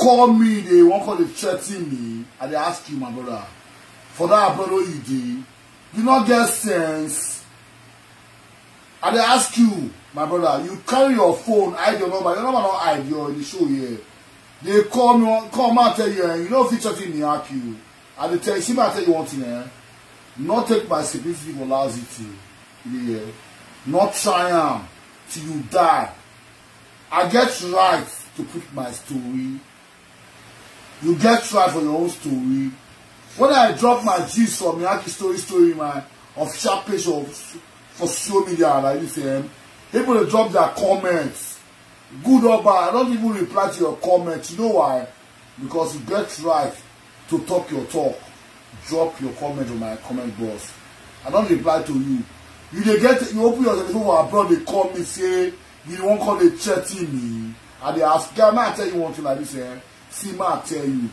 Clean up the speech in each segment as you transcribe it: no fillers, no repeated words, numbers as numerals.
call me, they won't call, they threaten me, and they ask you, my brother, for that brother you did, you not get sense. And they ask you, my brother, you carry your phone, hide your number not hide, you're in the show here. They call me and tell you, you know if you threaten me, ask you. And they tell you, see, I tell you one thing, not take my simplicity for lousy. Yeah. Not try till you die. I get right to put my story. You get right for your own story. When I drop my gist from Miyake story, my official page for social media like this, people will drop their comments. Good or bad, I don't even reply to your comments. You know why? Because you get right to talk your talk. Drop your comment on my comment box. I don't reply to you. You open your telephone abroad, they call me, say, you won't call they chatting me. And they ask, guy, man, I tell you one thing like this, see, man, I tell you.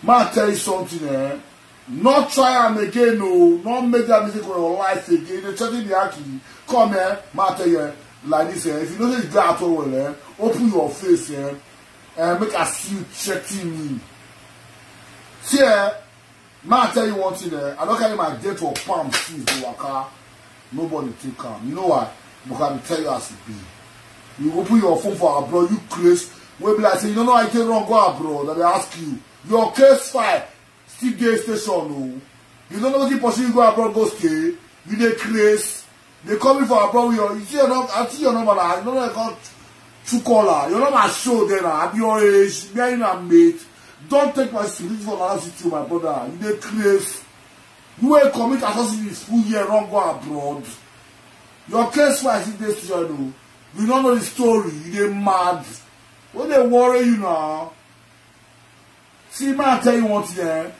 Man, I tell you something, not try them again, no. Not make that mistake on your life again. They chatting the Aki. Come here, man, I tell you, like this, if you know this guy at all, open your face, and make us see you chatting me. See, man, I tell you one thing, I don't carry my date or palm since the waka. Nobody take calm. You know why? Because I tell you as it be. You open your phone for abroad, you crazy. We be like, say, you don't know how you take wrong, go abroad. And they ask you, your case file, still day station, no. You don't know what you pursue, go abroad, go stay. You dey crazy. They come in for abroad with your, you see your number, I see your number now. You don't know I got two color. Your number show there now. At your age, me and a mate. Don't take my spirit for analysis, my brother. You dey crazy. You will commit atrocity full year wrong go abroad. Your case file is in this channel. You don't know the story. You dey mad. What they worry you now? See, man, I tell you one thing.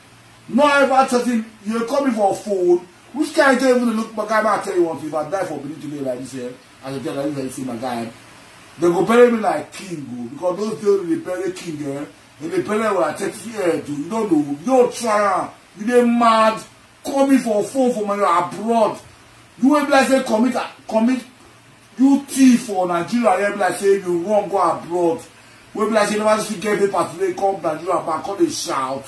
Not ever chatting. You coming for a phone. Which can't even look my guy? I tell you one thing. If I die for being today like this here, as I tell you like this, my guy, they go bury me like king, because those days they bury king, and they bury when I take here to. You don't know. You don't try. You dey mad. Coming for a phone from abroad. You will be like say commit you thief for Nigeria, you be like say you wrong go abroad. We be like say never see get paper today, come Nigeria back, come they shout.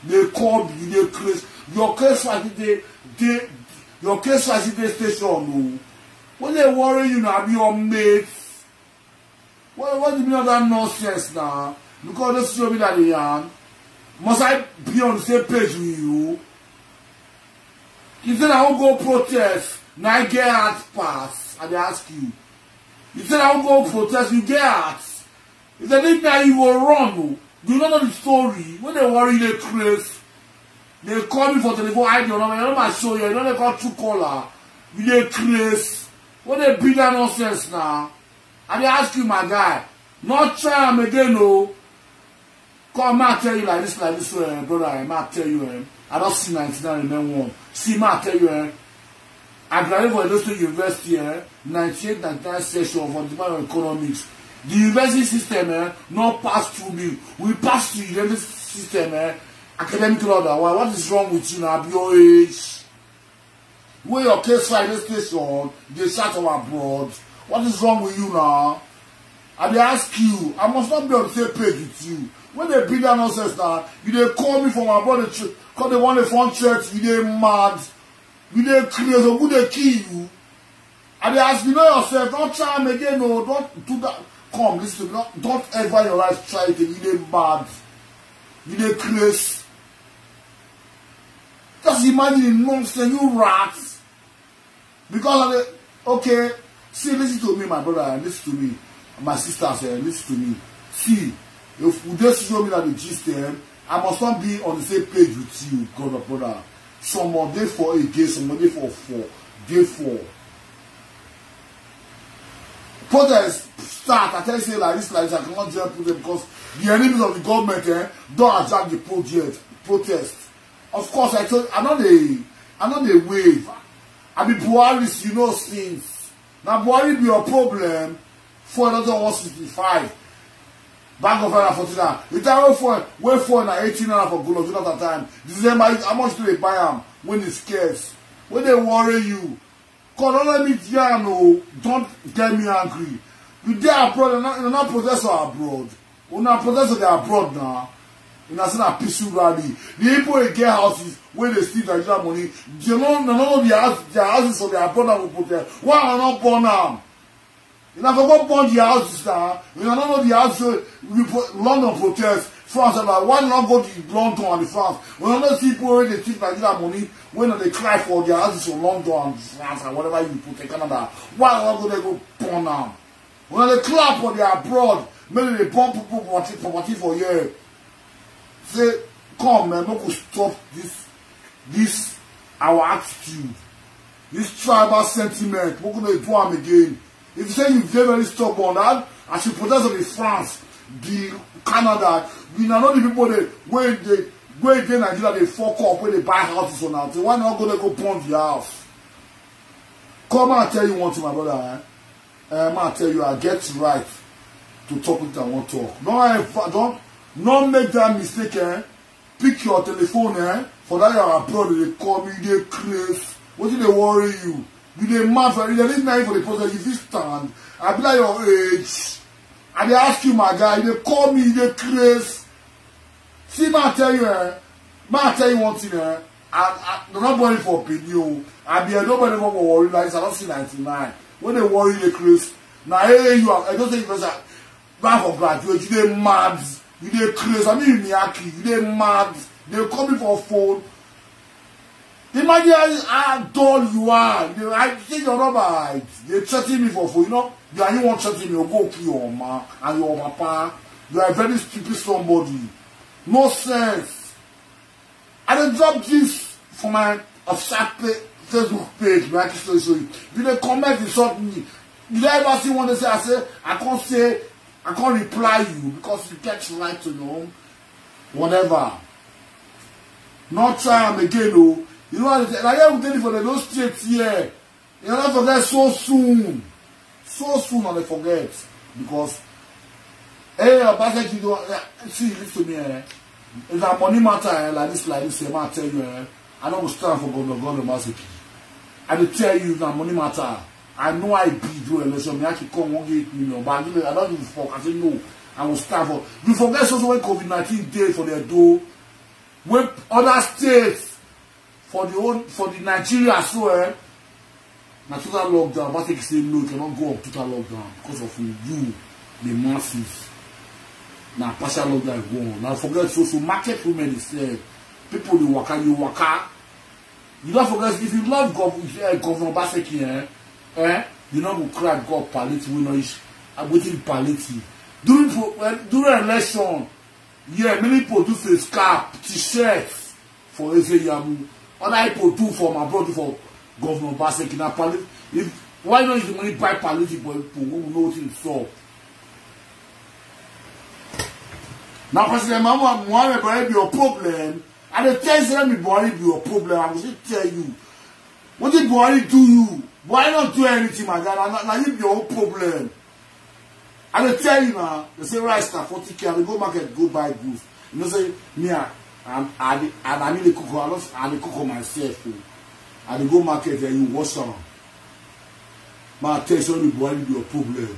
They call you, they crazy. Your case like your case like the station, no. When they worry you now, be your mates. What do you mean of that nonsense now? Because they show me that they yarn. Must I be on the same page with you? You said I won't go protest, now I get out pass, and they ask you. You said I won't go protest, you get out. If they think that you were wrong, you don't know the story. When they worry, they crazy. They call me for telephone, hide your number, you know my show you, you know they call true caller. You they crazy. When they beat that nonsense now, and they ask you, my guy, not try them again, no. Come, I tell you like this, brother, I tell you, I don't see 99 and then 1. See, I tell you, I graduated from Edo State University, 98-99 session for Department of Economics. The university system, not pass through me. We pass through the university system, academic order. Why? What is wrong with you now? At your age, where your case file this station, they start from abroad. What is wrong with you now? And they ask you, I must not be on the same page with you. When they bring that nonsense now, you they call me from abroad, because they want a phone church, you they mad, you they crazy, so who they kill you? And they ask you, know yourself, don't try them again, no, don't do that. Come, listen to me, don't ever in your life try it again, you they mad, you they crazy. Just imagine the nonsense, you rats. Because of the, okay, see, listen to me, my brother, listen to me, my sisters, listen to me. See, if you just show me that the gist, I must not be on the same page with you, brother. Some day for against, some day for day 4. Protest start. I tell you, say like this, I cannot join protest because the enemies of the government don't attack the protest. Of course, I'm not a wave. I mean, Buhari, you know, since now Buhari be your problem for another 165. Bank of Ireland 49. The time wait for 18 for Golos, you know that time. December, how much do they buy them when it's scarce? When they worry you. Cause don't let me no, don't get me angry. You there abroad, you're not protest abroad. Una protest they abroad now. Una say na peaceful rally. The people wey get houses where they steal Nigeria money, they no their houses for their abroad will protest. Why are not born now? You never go burn the houses now. You don't know the houses. London protest. France and like, why not go to London and France? We don't see people where they steal Nigeria money when they cry for their houses for London and France and whatever you put in Canada. Why not go there go burn now? When they clap for their abroad, maybe they burn people property for you. Say, come man, we could stop this our attitude, this tribal sentiment. We're going to do them again. If you say you get very stubborn, that as you protest of the France, the Canada, we know the people that where they Nigeria they fuck up where they buy houses on that. Why not go burn the house? Come and tell you one thing, my brother. I tell you, I get right to talk with I want to talk. Don't make that mistake, Pick your telephone, for that you're abroad, they call me, they craze. What did they worry you? You dey mad for you dey live night for the process, you fit stand. I be like your age. And they ask you, my guy, they call me, they craze. See, man, tell you, one thing, they're not worrying for video. I be nobody for worry like this. I don't see 99. When they worry, they craze. Now, hey, you are, I don't think it's back for graduate, you dey mad. You dey craze. I mean, Miyaki, you dey mad. They call me for phone. Imagine how dull you are. I think you're not right. They're chatting me for phone. You know, you want chatting me, you go kill your mama and your papa. You are a very stupid somebody. No sense. I done drop this for my official Facebook page. If they comment, insult me. Did I ever see one they say, I can't reply you because you get right to know. Whatever. Not try them again, though. You know what I'm saying? Like I will tell you for the those states here. You don't forget so soon. So soon and they forget. Because hey, basically you don't see listen to me, If a money matter like this, I tell you, I don't stand for Governor Basiki. I will tell you that money matter. I know I beat you election, me actually come 1.8 million, but I don't give a fuck. I say no, I will stand for you forget also when COVID-19 day for their door. When other states for the Nigeria so na total lockdown, but they say no, you cannot go up total lockdown because of you, the masses. Now partial lockdown go on. Now forget so market women is people they waka, you waka. You don't forget if you love Governor Baseki, you know go cry God palliative, we know is waiting palliative. During election, yeah, many people do face cap, t-shirts for Eze Yamu. Other people do for my brother for Governor Baseki. Now, why not use the money buy palliative for people who know what it's for? Now, President Muhammad Buhari be your problem. And the tell you Buhari be your problem. I will tell you. What did Buhari do you? Why not do anything, my God? Now you be your own problem. And they tell you now, they say rice now 40K, and they go market, go buy goods. You know, say, me, I need to cook, I need to cook myself. And they go market and you wash them. My attention will be your problem.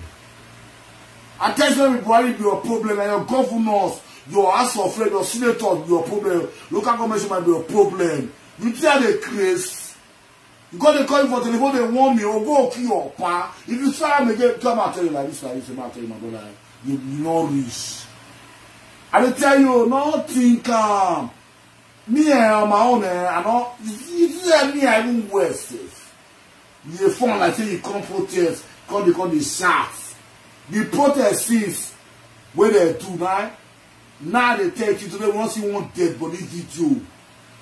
Attention will be your problem, and your governors, your house of friends, your senators be your problem. Local government might be your problem. You tell the craze. You got to call you for telephone, they want me, or go kill your pa. If you try them again, come and tell you like this, I tell you, my brother, you not rich. I will tell you, nothing calm. Me on my own, I know, you tell me I even worse. You phone like say you come protest, because they shots. The protest is where they do now they tell you today, we want to see one dead body video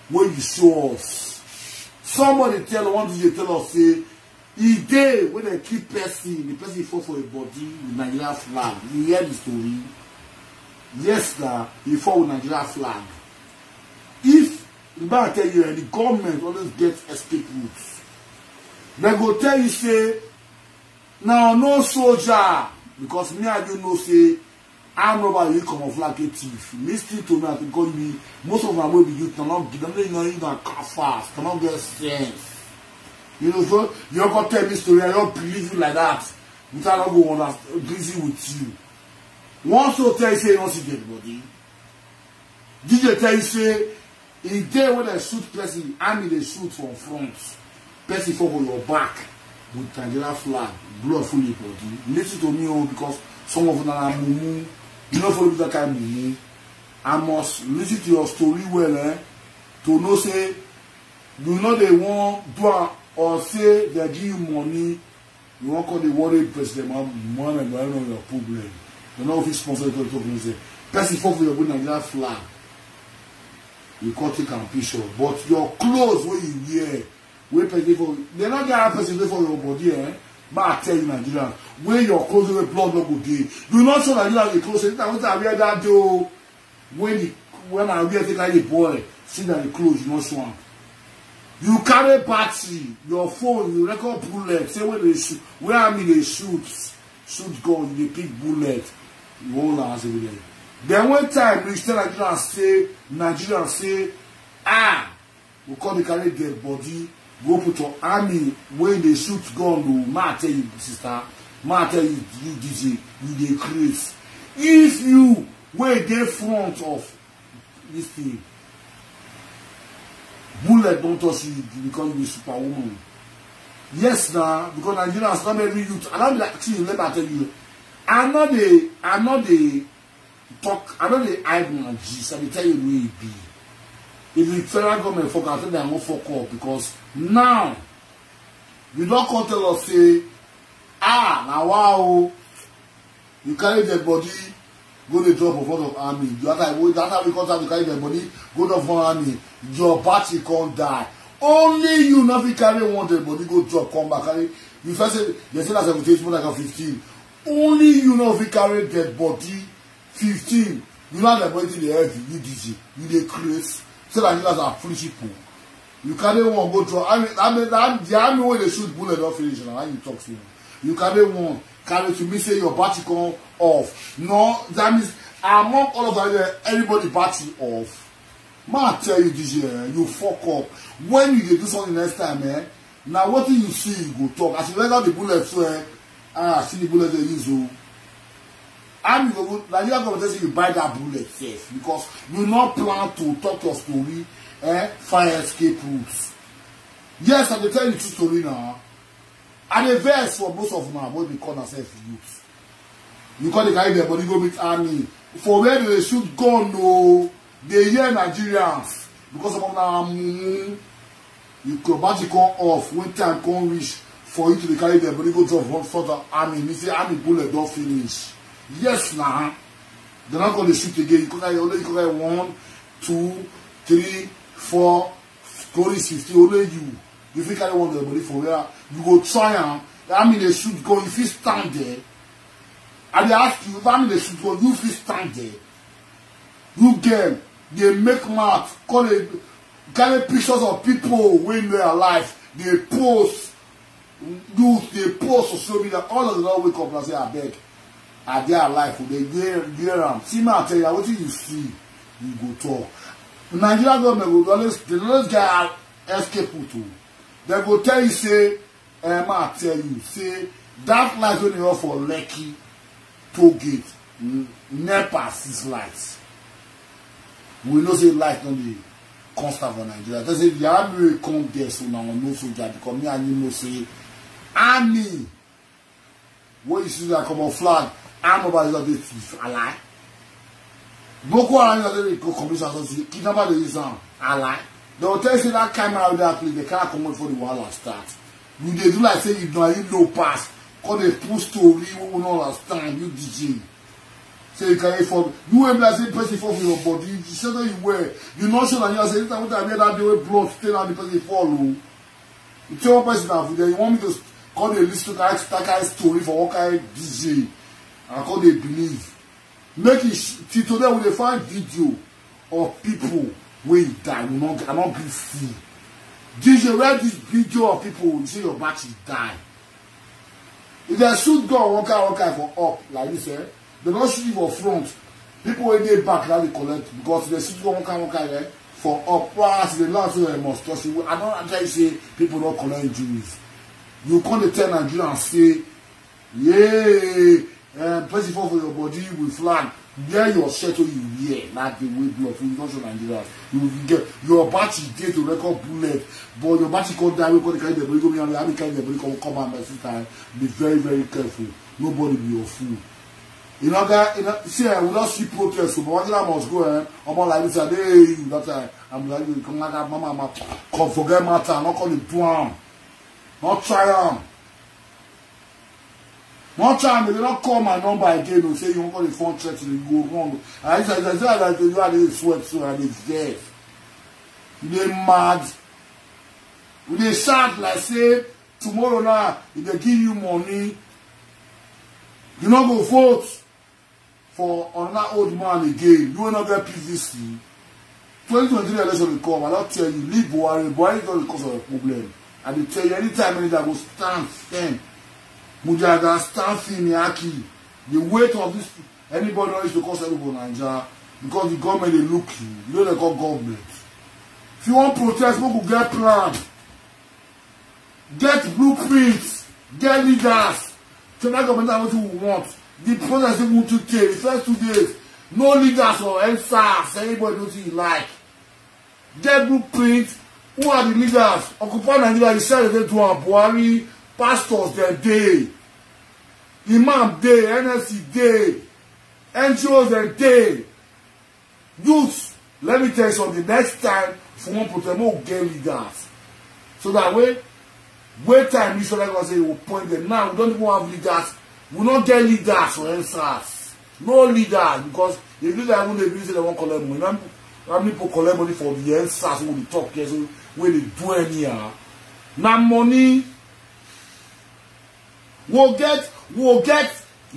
where you show us. Somebody tell us, say, he day when they keep person, the person fall for a body with Nigeria flag. You hear the story? Yes, sir, he fall with Nigeria flag. If, the man tell you, the government always gets escape routes. They go tell you, say, now no soldier, because me and you know, say, I'm nobody you come of like a thief. Listen to me, I think call me. Most of them will be youth, cannot get them, you can car fast, cannot get sense. You know, so you're gonna tell me story, I don't believe you like that. Without not go on busy with you. Once you tell you say you don't see dead body. DJ tell you say in there when they shoot person, army they shoot from front. Person fall for your back with Nigeria flag, blood full your body. Listen to me because some of them are mumu. You know for that kind of mumu. I must listen to your story well, to know say you know they want do or say they give you money. You want call the worry president man and I know your problem. You know if he sponsor the talk say person fall for your Nigeria flag. You can't take a picture, but your clothes where you wear, where person for they're not gonna person for your body, But I tell you, Nigeria, where your clothes where blood no go dey. You not show Nigeria the clothes. Anytime I wear that though, when I wear take like a boy, see that the clothes you not show am. You carry battery, your phone, you record bullet. Say where they shoot, where I mean they shoot gun, they pick bullet. You hold on every day. Then one time we tell Nigeria say, we call the carry dead body, go put your army when they shoot gun. No, ma tell you, sister, ma tell you, you DJ, you dey craze. If you wait there front of this thing, bullet don't touch you because you be superwoman. Yes, now because Nigerians not every youth. I don't be like, see, let me tell you, I know they talk, I know they hide my G's, I will tell you where it be. If the federal government fuck, I think they are not fuck up because now you don't come tell us say, now wow, you carry dead body, go to drop in front of army. That's how we contact you carry dead body, go to front of army, your battery can't die. Only you not be carry one dead body, go drop, come back, carry. You first say, they say that's 17, more like 15. Only you not be carry dead body, 15. You know that body the heavy, you DJ, you dey craze. So that you guys are foolish people. You carry one go draw. I mean the army when they shoot bullet don't finish now. How you talk to me? You carry one, carry to me say your battery come off. No, that means among all of that everybody battery off. Man tell you this year, you fuck up. When you do something next time, now what do you see you go talk? As you let out the bullet, so see the bullet they use. I'm going to tell you buy that bullet safe because you not plan to talk your story, fire escape routes. Yes, I will tell you the true story now. And a verse for most of them, what we call ourselves youth. You call the guy there, but you go meet army. For where they shoot gun, no, they hear Nigerians because of them. You go back to come off when time come reach for you to carry there, but you go drop one front of army. You say army bullet don't finish. Yes, now they're not going to shoot again. You can only 1, 2, 3, 4, score is 50. Only you. If you carry one body for where you go try and I mean they shoot go. If you stand there, and they ask you if I mean they shoot go, you feel stand there. You get they make math, call it carry pictures of people when they are alive. They post, they post or show me that all of them all wake up and say I beg. Are they alive? They hear them. See me, I tell you, what you see, you go talk. Nigeria government will always get escape too. They go tell you, say, I tell you, say, that light when you offer Lekki, toll gate, NEPA 6 lights. We know say light on the constant for Nigeria. They say the army will come there so now no soldier because me and you know say army. What you see that come on flag. I'm about to do thief, ally. Boko Haram is a commission associate. Kidnapper the reason, ally. They will tell you that camera out there, please. They can't come out for the wall and start. You they do like say you know pass. Cause they push story, we will not understand. You DJ. Say you carry for you ain't like say person fall for your body. You say that you wear. You not sure that you say anytime what I wear that day with blood stay on the person follow. You tell one person that you want me to call the list to that kind of story for what kind of DJ. And how they believe. Make it till today when they find video of people when die, will cannot be free. DJ where this video of people you see your battery die. If they shoot gun one kind for up, like this, they don't shoot you for front. People when they back now they collect because they shoot gun one kind for up. Once they launch they must touch you. I don't actually say people don't collect injuries. You can't tell Nigeria and say, yeah. person for your body with flag. Wear your shirt so you wear, not the way blood. You don't show Nigeria. You will get your battery there to record bullet, but your battery come down. We carry the body, go behind the army, carry the body, come and by time. Be very, very careful. Nobody be your fool. You know, see, I will not see protest, but what I must go, I'm all like this, hey, that time, I'm like, come like that, mama, come forget matter, not call it down, not try on. One time, they don't call my number again and say, you want to call the phone threat and you go wrong. I said, that you are the sweat, so and it's dead. They mad. They shout like, say, tomorrow now, if they give you money, you not go vote for another old man again. You will not get PVC. 2023 election will come. I don't tell you, leave Buhari. Buhari is not the cause of the problem. And they tell you, anytime that will stand firm. Mujaga stand firm, Yaki. The weight of this, anybody knows to cause everybody in Nigeria. Because the government, they look you. You know they call government. If you want protest, people will get plan. Get blueprints. Get leaders. So that government is what you want. The protest they want to take. The first 2 days. No leaders or NSAS. Anybody knows you like. Get blueprints. Who are the leaders? Occupy Nigeria. They said they do a Buhari. Pastors, their day. Imam day. NSC day. NGOs, their day. Youth. Let me tell you something. Next time, for one protest, we'll get leaders. So that way, wait time, Mr. Like say, we'll point them. Now, we don't even have leaders. We'll not get leaders for NSAS. No leaders. Because if you don't even say they won't collect money. How many people collect money for the NSAS when they talk here? So when they do any now money, we'll get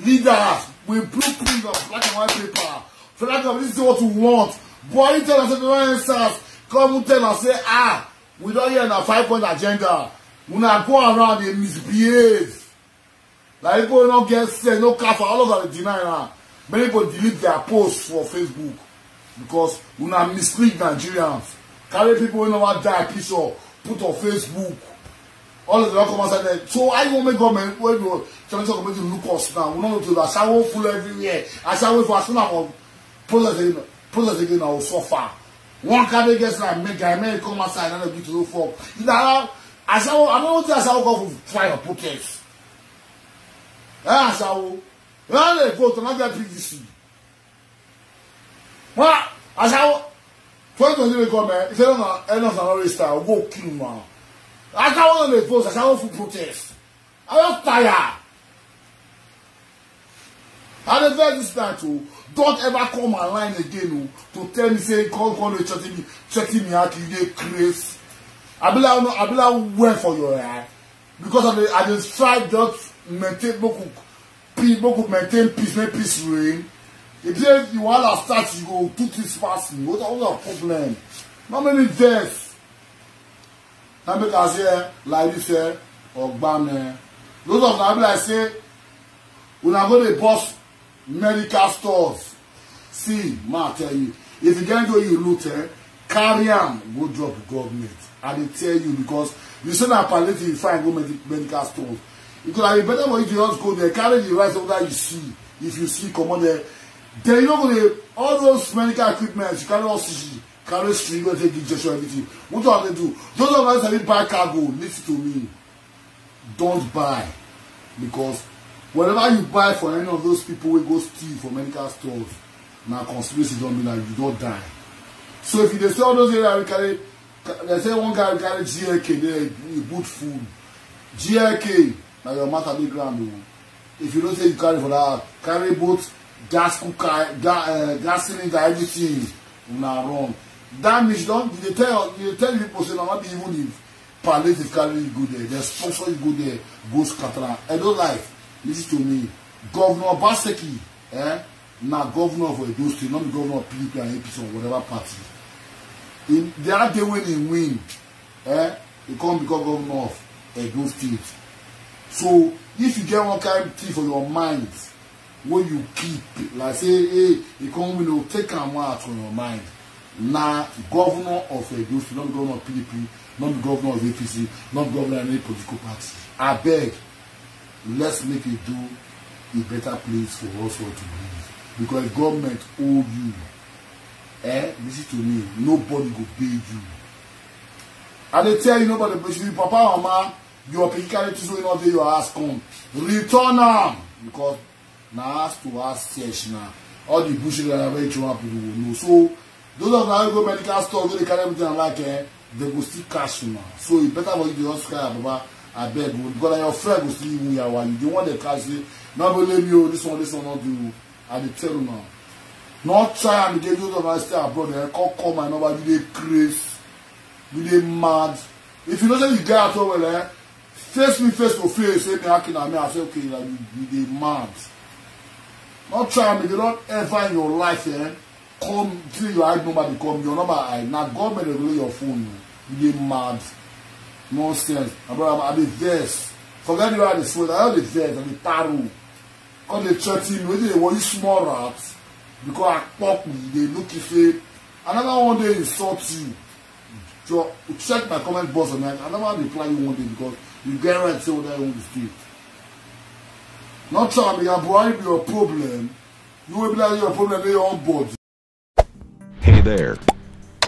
leaders with blueprint of black and white paper. So like this is what we want. Boy, you tell us the NSAS, come and tell us, say, we don't hear a 5-point agenda. We not go around and misbehave. Like people don't get said, no car for all of them deny now. Many people delete their posts for Facebook because we not mislead Nigerians. Carry people who never die picture, put on Facebook. All of them come outside. So I won't make government where you trying to look us now. We don't do that. I won't full everywhere. I shall wait for as soon as process again, I will suffer. One candidate gets like make guy may come outside and get to look for. I don't think I shall go for try a protest. I shall vote and I get PVC. Well, I shall 2020 government, if they don't know, another style, go kill now. I can't want to vote, I shall go for protest. I'm not tired. And the very this time too, don't ever come online again to tell me, say, come chatting me out, you get crazy. I be like, wait for your eye. Because I just try just maintain people maintain peace, make peace reign. If you want to start, you go do this fast. What's the problem? Not many deaths. Now because here, like this here, or Bam, those of them like say, when I go to the boss medical stores, see, ma tell you, if you can't go you loot, carry them, go drop the government. And they tell you because you say that palliative you find go medical stores. Because it's better for you to just go there, carry the rice over that you see. If you see, come on there. Then you know all those medical equipment, you carry oxygen, carry string, you go take injection, everything. What do they do? Those of us that buy cargo, listen to me. Don't buy. Because whatever you buy for any of those people who go steal for medical stores, now conspiracy don't mean that you don't die. So if they say all those areas we carry, they say one guy will carry GLK there, he put food. GLK, now your matter big ground. If you don't say you carry for that, carry both gas cooker, gas cylinder, everything. Now wrong. That means don't you tell people say now not even if palliative carry you go there, the sponsor you go there, go scatter. I don't like. Listen to me. Governor Baseki, now governor of Edo State, not the governor of PDP and APC or whatever party. The other day when he win, he can't become governor of Edo State. So if you get one kind of thing for your mind, when you keep, like say, hey, you can't win, take him out from your mind. Now, governor of Edo State, not the governor of PDP, not the governor of APC, not the governor of any political party. I beg, let's make it do a better place for us all to live. Because government owe you. Listen to me, nobody go pay you. And they tell you nobody pay you. Papa, mama, your pikin to so not your ass come. Return them. Because now ask to ask search now. All the bullshit that are very true people will know. So those of them who go medical store, they carry everything like they go still cash you now. So it better for you to just cry about I beg you. Because your friend will still even hear one. You want the cash, not believe you, this one not do. And they tell you now. Not try and get those of us stay abroad. They call my number, you dey crazy, you dey mad. If you know that you get out over face me face to face, say me hacking at me, I say okay, like you dey mad. Not try and you don't ever in your life come till your ID number become your number now government regulate your phone. You dey mad. Nonsense. My brother, I dey vex. Forget the way I dey sweat, I dey vex, I dey taro. Come dey threaten me, they want you small rats. Because I pop me, they look if it. Another one day insult you. So check my comment box on that. Another reply you one day because you get right say what I want to say. Not trying to be your problem. You will be like your problem they on board. Hey there.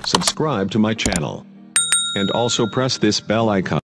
Subscribe to my channel. And also press this bell icon.